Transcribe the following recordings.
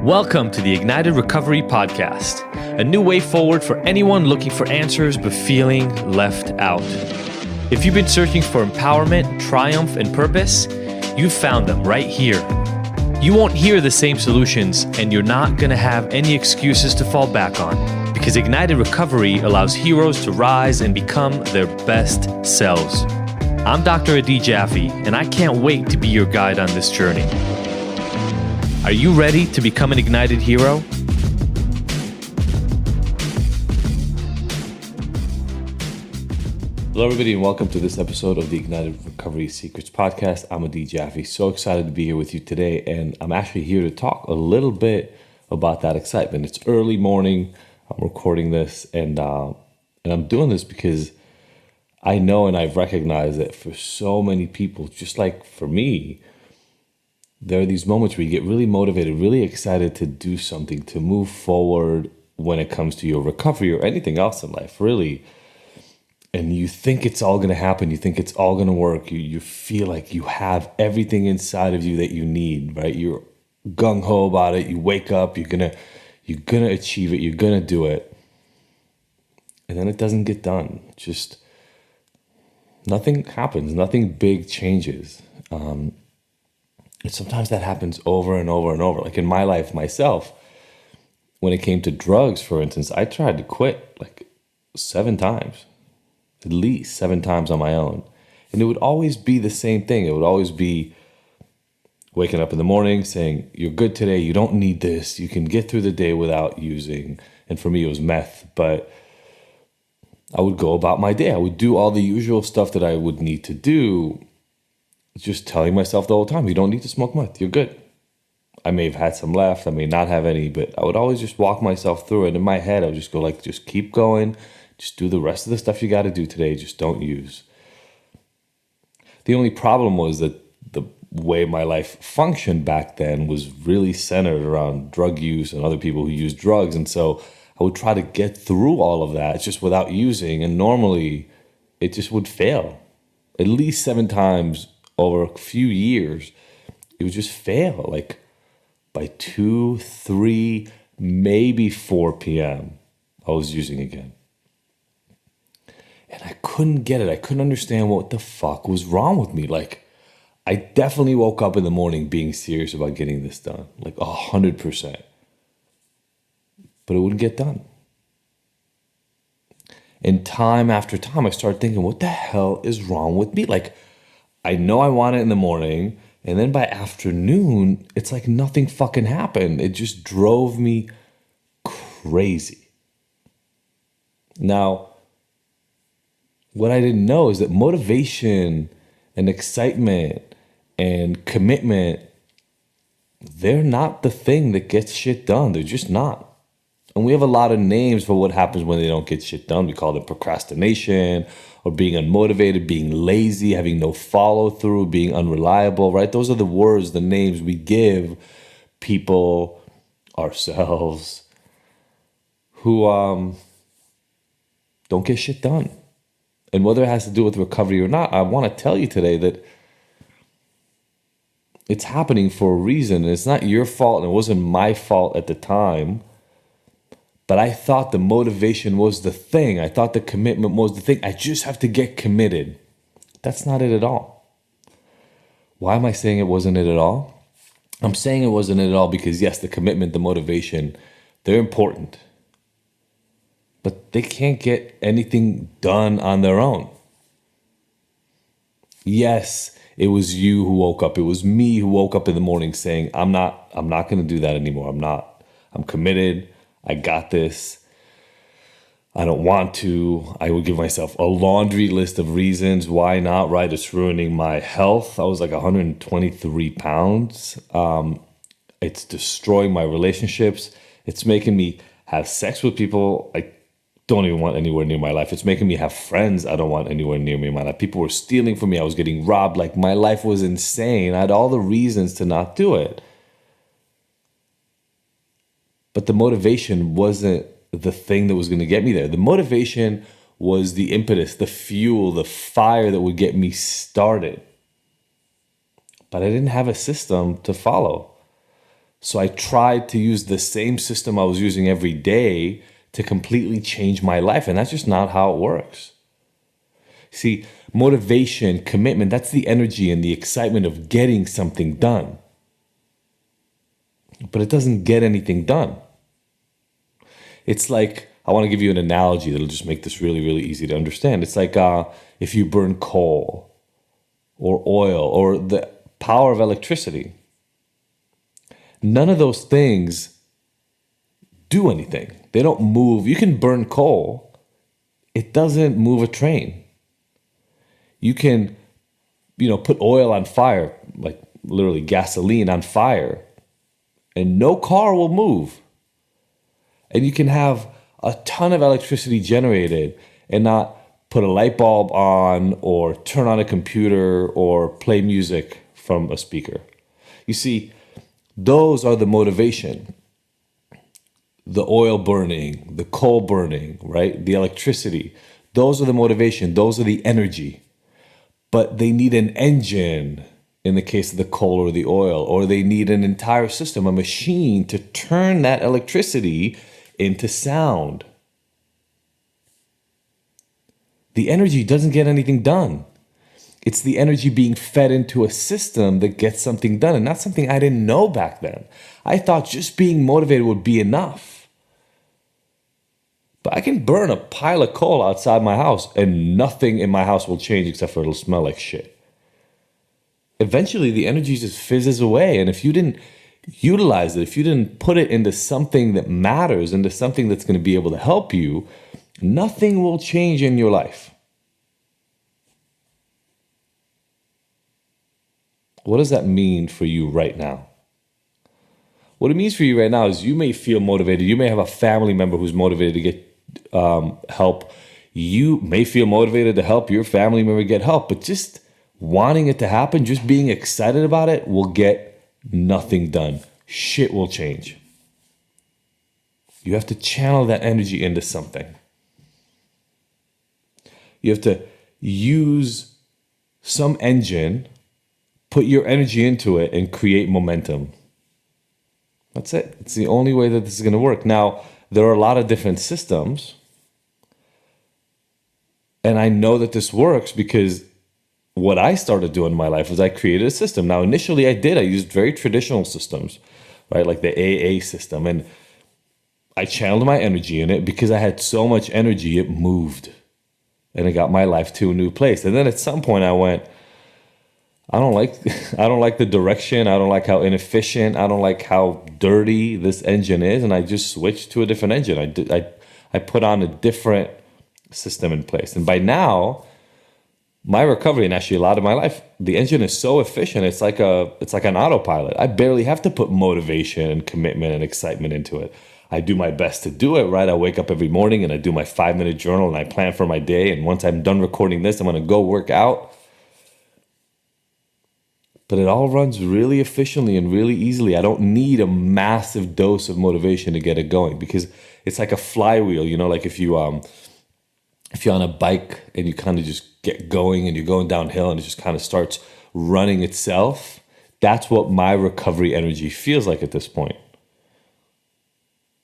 Welcome to the Ignited Recovery Podcast, a new way forward for anyone looking for answers but feeling left out. If you've been searching for empowerment, triumph, and purpose, you've found them right here. You won't hear the same solutions, and you're not going to have any excuses to fall back on, because Ignited Recovery allows heroes to rise and become their best selves. I'm Dr. Adi Jaffe, and I can't wait to be your guide on this journey. Are you ready to become an ignited hero? Hello, everybody, and welcome to this episode of the Ignited Recovery Secrets Podcast. I'm Adi Jaffe. So excited to be here with you today, and I'm actually here to talk a little bit about that excitement. It's early morning. I'm recording this, and I'm doing this because I know and I've recognized that for so many people, just like for me, there are these moments where you get really motivated, really excited to do something, to move forward when it comes to your recovery or anything else in life, really. And you think it's all going to happen. You think it's all going to work. You feel like you have everything inside of you that you need, right? You're gung-ho about it. You wake up, you're gonna achieve it. You're going to do it. And then it doesn't get done. Just nothing happens. Nothing big changes. And sometimes that happens over and over and over. Like in my life myself, when it came to drugs, for instance, I tried to quit like 7 times, at least 7 times on my own. And it would always be the same thing. It would always be waking up in the morning saying, you're good today, you don't need this, you can get through the day without using. And for me, it was meth. But I would go about my day. I would do all the usual stuff that I would need to do, just telling myself the whole time, you don't need to smoke meth, you're good. I may have had some left, I may not have any, but I would always just walk myself through it. In my head, I would just go like, just keep going, just do the rest of the stuff you got to do today, just don't use. The only problem was that the way my life functioned back then was really centered around drug use and other people who use drugs. And so I would try to get through all of that just without using. And normally it just would fail. At least 7 times over a few years, it would just fail. Like by 2, 3, maybe 4 p.m., I was using again. And I couldn't get it. I couldn't understand what the fuck was wrong with me. Like, I definitely woke up in the morning being serious about getting this done, like 100%. But it wouldn't get done. And time after time, I started thinking, what the hell is wrong with me? Like, I know I want it in the morning, and then by afternoon, it's like nothing fucking happened. It just drove me crazy. Now, what I didn't know is that motivation and excitement and commitment, they're not the thing that gets shit done. They're just not. And we have a lot of names for what happens when they don't get shit done. We call it procrastination, or being unmotivated, being lazy, having no follow through, being unreliable, right? Those are the words, the names we give people, ourselves, who don't get shit done. And whether it has to do with recovery or not, I want to tell you today that it's happening for a reason. And it's not your fault, and it wasn't my fault at the time. But I thought the motivation was the thing. I thought the commitment was the thing. I just have to get committed. That's not it at all. Why am I saying it wasn't it at all? I'm saying it wasn't it at all because, yes, the commitment, the motivation, they're important. But they can't get anything done on their own. Yes, it was you who woke up. It was me who woke up in the morning saying, I'm not going to do that anymore. I'm committed. I got this. I don't want to. I would give myself a laundry list of reasons why not, right? It's ruining my health. I was like 123 pounds. It's destroying my relationships. It's making me have sex with people I don't even want anywhere near my life. It's making me have friends I don't want anywhere near me in my life. People were stealing from me. I was getting robbed. Like, my life was insane. I had all the reasons to not do it. But the motivation wasn't the thing that was going to get me there. The motivation was the impetus, the fuel, the fire that would get me started. But I didn't have a system to follow. So I tried to use the same system I was using every day to completely change my life. And that's just not how it works. See, motivation, commitment, that's the energy and the excitement of getting something done. But it doesn't get anything done. It's like, I want to give you an analogy that'll just make this really, really easy to understand. It's like if you burn coal or oil or the power of electricity. None of those things do anything. They don't move. You can burn coal. It doesn't move a train. You can, put oil on fire, like literally gasoline on fire, and no car will move. And you can have a ton of electricity generated and not put a light bulb on or turn on a computer or play music from a speaker. You see, those are the motivation. The oil burning, the coal burning, right? The electricity. Those are the motivation. Those are the energy. But they need an engine in the case of the coal or the oil, or they need an entire system, a machine to turn that electricity into sound. The energy doesn't get anything done. It's the energy being fed into a system that gets something done. And that's something I didn't know back then. I thought just being motivated would be enough. But I can burn a pile of coal outside my house and nothing in my house will change except for it'll smell like shit. Eventually, the energy just fizzes away. And if you didn't utilize it, if you didn't put it into something that matters, into something that's going to be able to help you, nothing will change in your life. What does that mean for you right now? What it means for you right now is you may feel motivated. You may have a family member who's motivated to get help. You may feel motivated to help your family member get help, but just wanting it to happen, just being excited about it will get nothing done. Shit will change. You have to channel that energy into something. You have to use some engine, put your energy into it, and create momentum. That's it. It's the only way that this is going to work. Now, there are a lot of different systems. And I know that this works because what I started doing in my life was I created a system. Now, initially I used very traditional systems, right? Like the AA system. And I channeled my energy in it because I had so much energy, it moved. And it got my life to a new place. And then at some point I went, I don't like the direction. I don't like how inefficient. I don't like how dirty this engine is. And I just switched to a different engine. I put on a different system in place. And by now, my recovery and actually a lot of my life, the engine is so efficient. It's like an autopilot. I barely have to put motivation and commitment and excitement into it. I do my best to do it, right? I wake up every morning and I do my 5-minute journal and I plan for my day. And once I'm done recording this, I'm going to go work out. But it all runs really efficiently and really easily. I don't need a massive dose of motivation to get it going because it's like a flywheel, like if you're on a bike and you kind of just get going and you're going downhill and it just kind of starts running itself. That's what my recovery energy feels like at this point.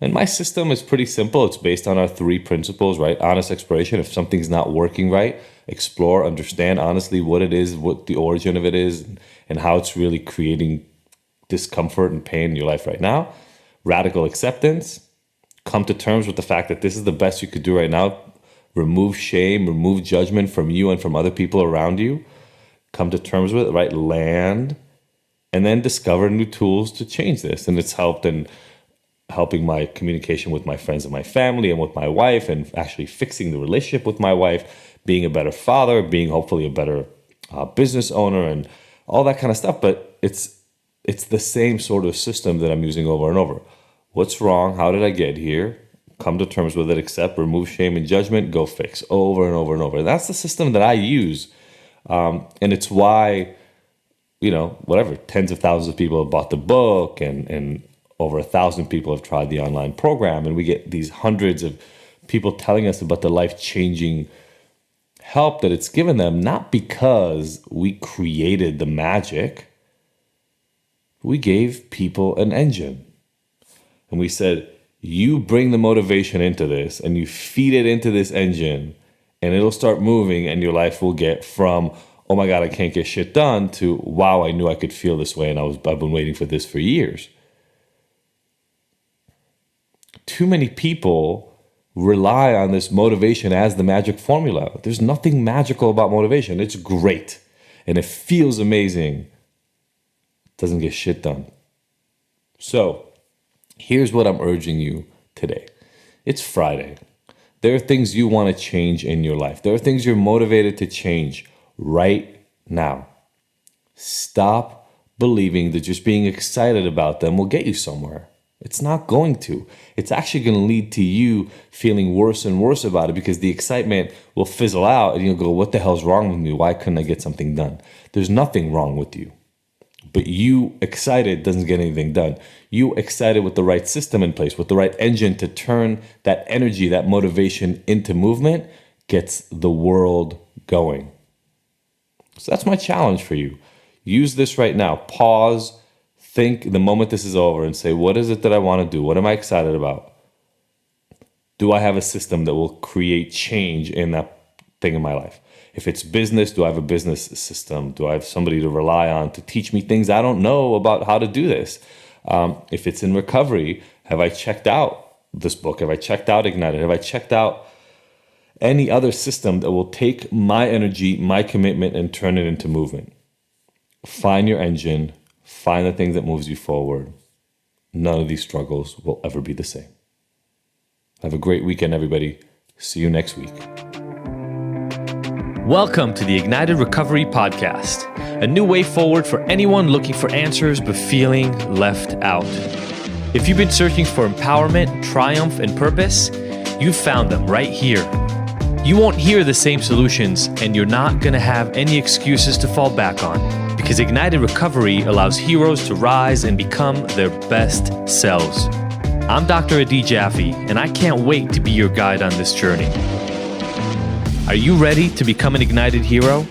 And my system is pretty simple. It's based on our 3 principles, right? Honest exploration. If something's not working right, explore, understand honestly what it is, what the origin of it is, and how it's really creating discomfort and pain in your life right now. Radical acceptance. Come to terms with the fact that this is the best you could do right now. Remove shame, remove judgment from you and from other people around you. Come to terms with it, right? Land. And then discover new tools to change this. And it's helped in helping my communication with my friends and my family and with my wife and actually fixing the relationship with my wife, being a better father, being hopefully a better business owner and all that kind of stuff. But it's the same sort of system that I'm using over and over. What's wrong? How did I get here? Come to terms with it, accept, remove shame and judgment, go fix over and over and over. That's the system that I use. And it's why, tens of thousands of people have bought the book and over 1,000 people have tried the online program. And we get these hundreds of people telling us about the life-changing help that it's given them, not because we created the magic, We gave people an engine. And we said, you bring the motivation into this and you feed it into this engine and it'll start moving and your life will get from, oh my God, I can't get shit done to, wow, I knew I could feel this way and I've been waiting for this for years. Too many people rely on this motivation as the magic formula. There's nothing magical about motivation. It's great and it feels amazing. It doesn't get shit done. So here's what I'm urging you today. It's Friday. There are things you want to change in your life. There are things you're motivated to change right now. Stop believing that just being excited about them will get you somewhere. It's not going to. It's actually going to lead to you feeling worse and worse about it because the excitement will fizzle out and you'll go, what the hell's wrong with me? Why couldn't I get something done? There's nothing wrong with you. But you excited doesn't get anything done. You excited with the right system in place, with the right engine to turn that energy, that motivation into movement, gets the world going. So that's my challenge for you. Use this right now. Pause. Think the moment this is over and say, what is it that I want to do? What am I excited about? Do I have a system that will create change in that thing in my life? If it's business, do I have a business system? Do I have somebody to rely on to teach me things I don't know about how to do this? If it's in recovery, have I checked out this book? Have I checked out Ignited? Have I checked out any other system that will take my energy, my commitment, and turn it into movement? Find your engine. Find the thing that moves you forward. None of these struggles will ever be the same. Have a great weekend, everybody. See you next week. Welcome to the Ignited Recovery Podcast, a new way forward for anyone looking for answers but feeling left out. If you've been searching for empowerment, triumph, and purpose, you've found them right here. You won't hear the same solutions, and you're not going to have any excuses to fall back on, because Ignited Recovery allows heroes to rise and become their best selves. I'm Dr. Adi Jaffe, and I can't wait to be your guide on this journey. Are you ready to become an ignited hero?